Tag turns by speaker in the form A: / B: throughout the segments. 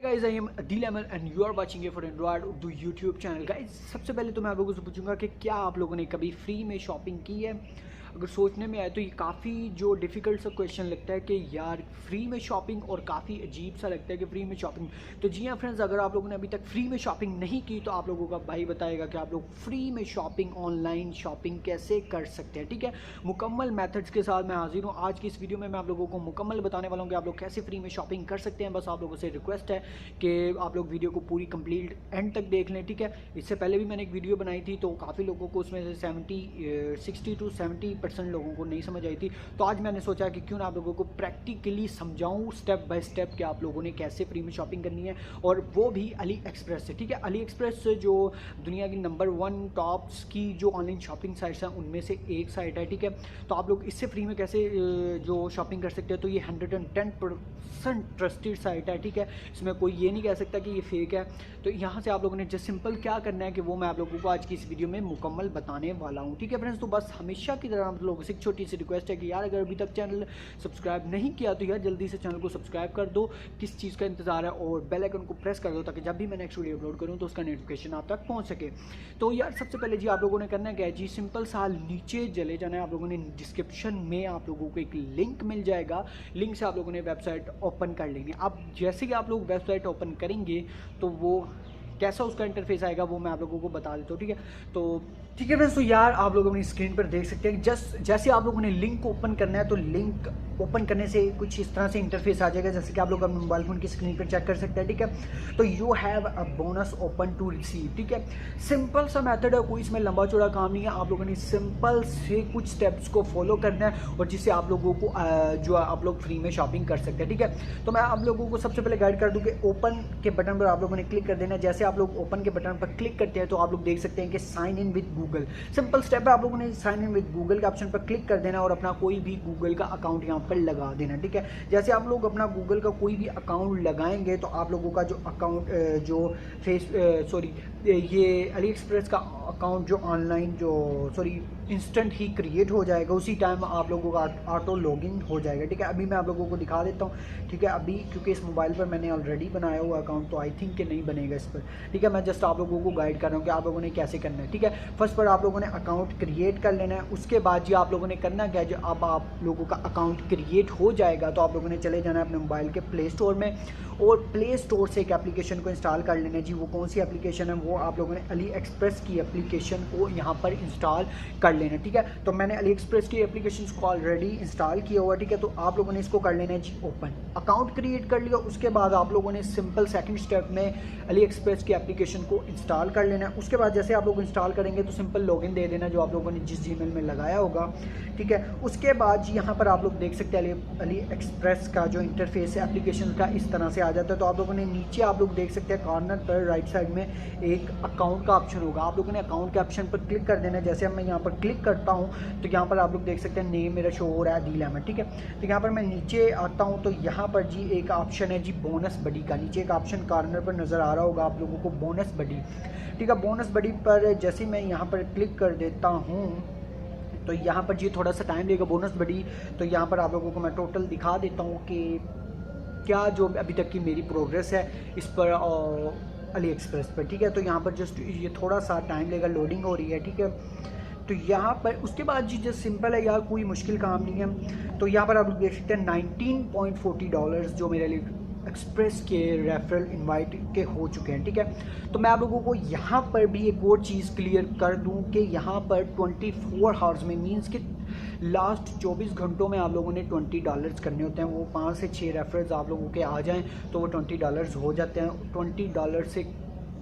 A: Guys I am Adeel Ahmed and you are watching A for Android Urdu YouTube channel. Guys सबसे पहले तो मैं आप लोगों से पूछूंगा कि क्या आप लोगों ने कभी फ्री में शॉपिंग की है। अगर सोचने में आए तो ये काफ़ी जो डिफ़िकल्ट सा क्वेश्चन लगता है कि यार फ्री में शॉपिंग, और काफ़ी अजीब सा लगता है कि फ्री में शॉपिंग। तो जी हाँ फ्रेंड्स, अगर आप लोगों ने अभी तक फ्री में शॉपिंग नहीं की तो आप लोगों का भाई बताएगा कि आप लोग फ्री में शॉपिंग, ऑनलाइन शॉपिंग कैसे कर सकते हैं। ठीक है, मुकम्मल मेथड्स के साथ मैं हाजिर हूँ आज की इस वीडियो में। मैं आप लोगों को मुकम्मल बताने वाला हूँ कि आप लोग कैसे फ्री में शॉपिंग कर सकते हैं। बस आप लोगों से रिक्वेस्ट है कि आप लोग वीडियो को पूरी कंप्लीट एंड तक देख लें। ठीक है, इससे पहले भी मैंने एक वीडियो बनाई थी तो काफ़ी लोगों को उसमें से 60 to 70% लोगों को नहीं समझ आई थी। तो आज मैंने सोचा कि क्यों ना आप लोगों को प्रैक्टिकली समझाऊं स्टेप बाय स्टेप कि आप लोगों ने कैसे फ्री में शॉपिंग करनी है, और वो भी अली एक्सप्रेस से। ठीक है, अली एक्सप्रेस से जो दुनिया की नंबर 1 टॉप्स की जो ऑनलाइन शॉपिंग साइट्स हैं उनमें से एक साइट है। ठीक है, तो आप लोग इससे फ्री में कैसे जो शॉपिंग कर सकते हैं, तो ये 110% ट्रस्टेड साइट है। ठीक है, इसमें कोई ये नहीं कह सकता कि ये फेक है। तो यहाँ से आप लोगों ने जस्ट सिंपल क्या करना है कि वो मैं आप लोगों को आज की इस वीडियो में मुकम्मल बताने वाला हूँ। ठीक है फ्रेंड्स, तो बस हमेशा की तरह आप लोगों से एक छोटी सी रिक्वेस्ट है कि यार अगर अभी तक चैनल सब्सक्राइब नहीं किया तो यार जल्दी से चैनल को सब्सक्राइब कर दो। किस चीज़ का इंतजार है, और बेल आइकन को प्रेस कर दो ताकि जब भी मैं नेक्स्ट वीडियो अपलोड करूँ तो उसका नोटिफिकेशन आप तक पहुँच सके। तो यार सबसे पहले जी आप लोगों ने करना क्या है जी, सिंपल सा नीचे चले जाना है। आप लोगों ने डिस्क्रिप्शन में आप लोगों को एक लिंक मिल जाएगा, लिंक से आप लोगों ने वेबसाइट ओपन कर लेंगे। अब जैसे कि आप लोग वेबसाइट ओपन करेंगे तो वो कैसा उसका इंटरफेस आएगा वो मैं आप लोगों को बता देता हूँ। ठीक है, तो ठीक है फ्रेंड्स, तो यार आप लोग अपनी स्क्रीन पर देख सकते हैं जस्ट जैसे आप लोगों ने लिंक ओपन करना है तो लिंक ओपन करने से कुछ इस तरह से इंटरफेस आ जाएगा जैसे कि आप लोग अपने मोबाइल फोन की स्क्रीन पर चेक कर सकते हैं। ठीक है, तो you have a bonus open to receive. ठीक है, सिंपल सा मेथड है, कोई इसमें लंबा चौड़ा काम नहीं है। आप लोगों ने सिंपल से कुछ स्टेप्स को फॉलो करना है और जिससे आप लोगों को जो आप लोग फ्री में शॉपिंग कर सकते हैं। ठीक है, तो मैं आप लोगों को सबसे पहले गाइड कर दूँ कि ओपन के बटन पर आप लोगों ने क्लिक कर देना है। जैसे आप लोग ओपन के बटन पर क्लिक करते हैं तो आप लोग देख सकते हैं कि sign in with Google. Simple step है, आप लोगों ने साइन इन विद गूगल के ऑप्शन पर क्लिक कर देना और अपना कोई भी गूगल का अकाउंट यहाँ पर लगा देना। ठीक है, जैसे आप लोग अपना गूगल का कोई भी अकाउंट लगाएंगे तो आप लोगों का जो अकाउंट जो ये अली एक्सप्रेस का अकाउंट जो ऑनलाइन इंस्टेंट ही क्रिएट हो जाएगा, उसी टाइम आप लोगों का ऑटो लॉगिन हो जाएगा। ठीक है, अभी मैं आप लोगों को दिखा देता हूँ। ठीक है, अभी क्योंकि इस मोबाइल पर मैंने ऑलरेडी बनाया हुआ अकाउंट तो आई थिंक कि नहीं बनेगा इस पर। ठीक है, मैं जस्ट आप लोगों को गाइड कर रहा हूँ कि आप लोगों ने कैसे करना है। ठीक है, फर्स्ट पर आप लोगों ने अकाउंट क्रिएट कर लेना है। उसके बाद जी आप लोगों ने करना क्या है, जो अब आप लोगों का अकाउंट क्रिएट हो जाएगा तो आप लोगों ने चले जाना है अपने मोबाइल के प्ले स्टोर में, और प्ले स्टोर से एक एप्लीकेशन को इंस्टॉल कर लेना है। जी वो कौन सी एप्लीकेशन है, वो आप लोगों ने अली एक्सप्रेस की एप्लीकेशन को यहाँ पर इंस्टॉल कर लेना है। ठीक है, तो मैंने अली एक्सप्रेस की एप्लीकेशन को ऑलरेडी इंस्टॉल किया हुआ। ठीक है, तो आप लोगों ने इसको कर लेना है जी ओपन। अकाउंट क्रिएट कर लिया, उसके बाद आप लोगों ने सिंपल सेकंड स्टेप में अली एक्सप्रेस की एप्लीकेशन को इंस्टॉल कर लेना है। उसके बाद जैसे आप लोग इंस्टॉल करेंगे तो सिंपल लॉगिन दे देना जो आप लोगों ने जिस जीमेल में लगाया होगा। ठीक है, उसके बाद जी यहाँ पर आप लोग देख सकते हैं अली एक्सप्रेस का जो इंटरफेस है एप्लीकेशन का इस तरह से आ जाता है। तो आप लोगों ने नीचे आप लोग देख सकते हैं कॉर्नर पर राइट साइड में एक अकाउंट का ऑप्शन होगा, आप लोगों ने अकाउंट के ऑप्शन पर क्लिक कर देना है। जैसे मैं यहाँ पर क्लिक करता हूँ तो यहाँ पर आप लोग देख सकते हैं नेम मेरा शो हो रहा है अदील अहमद। ठीक है, तो यहाँ पर मैं नीचे आता हूँ तो यहाँ पर जी एक ऑप्शन है जी बोनस बडी का, नीचे एक ऑप्शन कॉर्नर पर नज़र आ रहा होगा आप लोगों को बोनस बडी। ठीक है, बोनस बडी पर जैसे मैं यहाँ पर क्लिक कर देता हूँ तो यहाँ पर जी थोड़ा सा टाइम लेगा बोनस बडी। तो यहाँ पर आप लोगों को मैं टोटल दिखा देता हूँ कि क्या जो अभी तक की मेरी प्रोग्रेस है इस पर अली एक्सप्रेस पर। ठीक है, तो यहाँ पर जस्ट ये थोड़ा सा टाइम लेगा, लोडिंग हो रही है। ठीक है, तो यहाँ पर उसके बाद जी जस्ट सिंपल है यार, कोई मुश्किल काम नहीं है। तो यहाँ पर आप देख सकते हैं $19.40 जो मेरे लिए एक्सप्रेस के रेफरल इनवाइट के हो चुके हैं। ठीक है, तो मैं आप लोगों को यहाँ पर भी एक और चीज़ क्लियर कर दूँ कि यहाँ पर 24 आवर्स में मींस कि लास्ट 24 घंटों में आप लोगों ने $20 करने होते हैं। वो 5 से 6 रेफरल्स आप लोगों के आ जाएं तो वो $20 हो जाते हैं। $20 से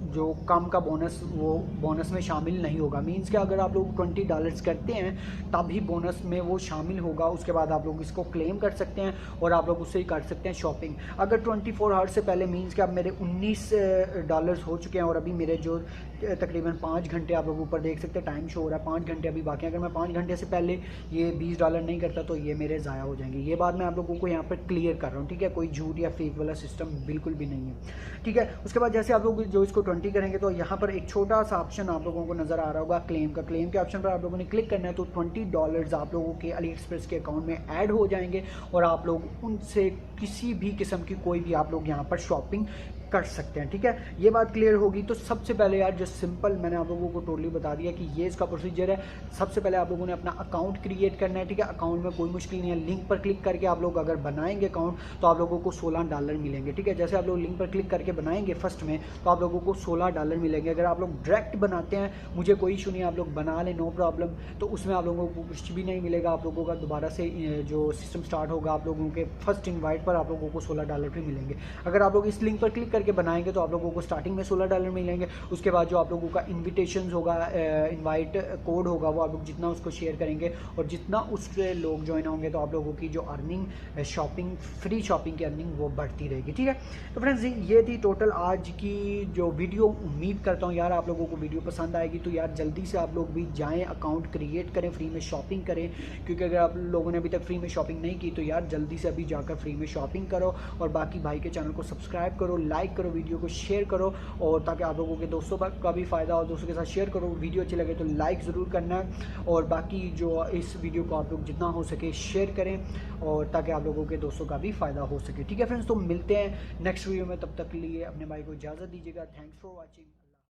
A: जो कम का बोनस वो बोनस में शामिल नहीं होगा। मींस कि अगर आप लोग $20 करते हैं तभी बोनस में वो शामिल होगा। उसके बाद आप लोग इसको क्लेम कर सकते हैं और आप लोग उससे ही कर सकते हैं शॉपिंग। अगर 24 आवर्स से पहले मींस कि अब मेरे $19 हो चुके हैं और अभी मेरे जो तकरीबन 5 घंटे आप लोग ऊपर देख सकते हैं टाइम शो हो रहा है, 5 घंटे अभी बाकी हैं। अगर मैं 5 घंटे से पहले ये $20 नहीं करता तो ये मेरे ज़ाया हो जाएंगे। ये बात मैं आप लोगों को यहाँ पर क्लियर कर रहा हूँ। ठीक है, कोई झूठ या फेक वाला सिस्टम बिल्कुल भी नहीं है। ठीक है, उसके बाद जैसे आप लोग जो इसको 20 करेंगे तो यहाँ पर एक छोटा सा ऑप्शन आप लोगों को नज़र आ रहा होगा क्लेम का। क्लेम के ऑप्शन पर आप लोगों ने क्लिक करना है तो $20 आप लोगों के अली एक्सप्रेस के अकाउंट में ऐड हो जाएंगे और आप लोग उनसे किसी भी किस्म की कोई भी आप लोग यहाँ पर शॉपिंग कर सकते हैं। ठीक है, ये बात क्लियर होगी। तो सबसे पहले यार जो सिंपल मैंने आप लोगों को टोटली बता दिया कि ये इसका प्रोसीजर है। सबसे पहले आप लोगों ने अपना अकाउंट क्रिएट करना है। ठीक है, अकाउंट में कोई मुश्किल नहीं है, लिंक पर क्लिक करके आप लोग अगर बनाएंगे अकाउंट तो आप लोगों को $16 मिलेंगे। ठीक है, जैसे आप लोग लिंक पर क्लिक करके बनाएंगे फर्स्ट में तो आप लोगों को $16 मिलेंगे। अगर आप लोग डायरेक्ट बनाते हैं मुझे कोई इशू नहीं, आप लोग बना लें, नो प्रॉब्लम। तो उसमें आप लोगों को कुछ भी नहीं मिलेगा, आप लोगों का दोबारा से जो सिस्टम स्टार्ट होगा आप लोगों के फर्स्ट इन्वाइट पर आप लोगों को $16 भी मिलेंगे। अगर आप लोग इस लिंक पर क्लिक करके बनाएंगे तो आप लोगों को स्टार्टिंग में $16 मिलेंगे। उसके बाद जो आप लोगों का इन्विटेशन होगा, इन्वाइट कोड होगा, वो आप लोग जितना उसको शेयर करेंगे और जितना उससे लोग ज्वाइन होंगे तो आप लोगों की जो अर्निंग शॉपिंग, फ्री शॉपिंग की अर्निंग वो बढ़ती रहेगी। ठीक है, तो फ्रेंड्स ये थी टोटल आज की जो वीडियो। उम्मीद करता हूँ यार आप लोगों को वीडियो पसंद आएगी। तो यार जल्दी से आप लोग भी जाएँ, अकाउंट क्रिएट करें, फ्री में शॉपिंग करें, क्योंकि अगर आप लोगों ने अभी तक फ्री में शॉपिंग नहीं की तो यार जल्दी से अभी जाकर फ्री में शॉपिंग करो। और बाकी भाई के चैनल को सब्सक्राइब करो, लाइक करो, वीडियो को शेयर करो, और ताकि आप लोगों के दोस्तों का भी फ़ायदा हो। दोस्तों के साथ शेयर करो, वीडियो अच्छी लगे तो लाइक ज़रूर करना है। और बाकी जो इस वीडियो को आप लोग जितना हो सके शेयर करें, और ताकि आप लोगों के दोस्तों का भी फ़ायदा हो सके। ठीक है फ्रेंड्स, तो मिलते हैं नेक्स्ट वीडियो में, तब तक के लिए अपने भाई को इजाज़त दीजिएगा। Thanks for watching.